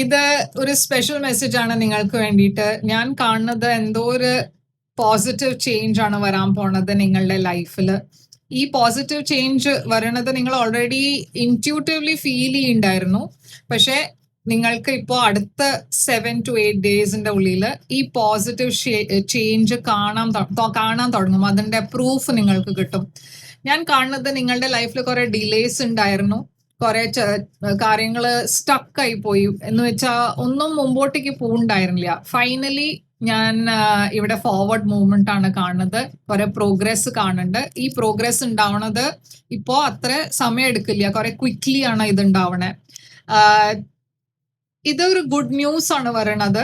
ഇത് ഒരു special message ആണ് നിങ്ങൾക്ക് വേണ്ടിയിട്ട്. ഞാൻ കാണുന്നത് എന്തോ ഒരു പോസിറ്റീവ് ചേഞ്ച് ആണ് വരാൻ പോണത് നിങ്ങളുടെ ലൈഫിൽ. ഈ പോസിറ്റീവ് ചേഞ്ച് വരണത് നിങ്ങൾ ഓൾറെഡി ഇൻറ്റ്യൂട്ടീവ്ലി ഫീൽ ചെയ്യുന്നുണ്ടായിരുന്നു. പക്ഷെ നിങ്ങൾക്ക് ഇപ്പോൾ അടുത്ത 7 to 8 ഡേയ്സിന്റെ ഉള്ളിൽ ഈ പോസിറ്റീവ് ചേഞ്ച് കാണാൻ തുടങ്ങും. അതിന്റെ പ്രൂഫ് നിങ്ങൾക്ക് കിട്ടും. ഞാൻ കാണുന്നത് നിങ്ങളുടെ ലൈഫിൽ കുറെ ഡിലേസ് ഉണ്ടായിരുന്നു, കുറെ കാര്യങ്ങള് സ്റ്റക്ക് ആയി പോയി എന്ന് വെച്ചാൽ ഒന്നും മുമ്പോട്ടേക്ക് പോണ്ടായിരുന്നില്ല. ഫൈനലി ഞാൻ ഇവിടെ ഫോർവേഡ് മൂവ്മെന്റ് ആണ് കാണുന്നത്. കുറെ പ്രോഗ്രസ് കാണുന്നുണ്ട്. ഈ പ്രോഗ്രസ് ഉണ്ടാവണത് ഇപ്പോ അത്ര സമയം എടുക്കില്ല, കുറെ ക്വിക്ലി ആണ് ഇത് ഉണ്ടാവണേ. ഇതൊരു ഗുഡ് ന്യൂസ് ആണ് പറയണത്.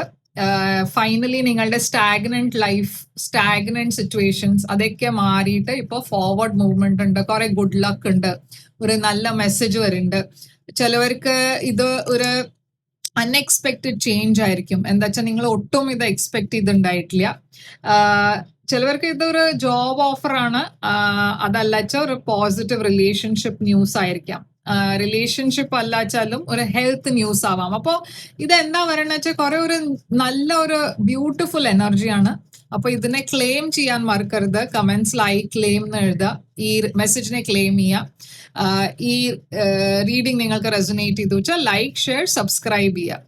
ഫൈനലി നിങ്ങളുടെ സ്റ്റാഗ്നന്റ് ലൈഫ്, സ്റ്റാഗ്നന്റ് സിറ്റുവേഷൻസ് അതൊക്കെ മാറിയിട്ട് ഇപ്പൊ ഫോർവേഡ് മൂവ്മെന്റ് ഉണ്ട്, കുറെ ഗുഡ് ലക്ക് ഉണ്ട്, ഒരു നല്ല മെസ്സേജ് വരുന്നുണ്ട്. ചിലവർക്ക് ഇത് ഒരു അൺഎക്സ്പെക്റ്റഡ് ചേഞ്ച് ആയിരിക്കും. എന്താ വെച്ചാൽ നിങ്ങൾ ഒട്ടും ഇത് എക്സ്പെക്ട് ചെയ്തിട്ടുണ്ടായിട്ടില്ല. ചിലവർക്ക് ഇതൊരു ജോബ് ഓഫർ ആണ്, അതല്ല വെച്ചാൽ ഒരു പോസിറ്റീവ് റിലേഷൻഷിപ്പ് ന്യൂസ് ആയിരിക്കാം. റിലേഷൻഷിപ്പ് അല്ലാച്ചാലും ഒരു ഹെൽത്ത് ന്യൂസ് ആവാം. അപ്പോൾ ഇതെന്താ പറയണെന്ന് വെച്ചാൽ കുറെ ഒരു നല്ല ഒരു ബ്യൂട്ടിഫുൾ എനർജിയാണ്. അപ്പൊ ഇതിനെ ക്ലെയിം ചെയ്യാൻ മറക്കരുത്. കമന്റ്സിലായി ക്ലെയിം എന്ന് എഴുതുക, ഈ മെസ്സേജിനെ ക്ലെയിം ചെയ്യുക. ഈ റീഡിംഗ് നിങ്ങൾക്ക് റെസൊനേറ്റ് ചെയ്തു വെച്ചാൽ ലൈക്ക്, ഷെയർ, സബ്സ്ക്രൈബ് ചെയ്യുക.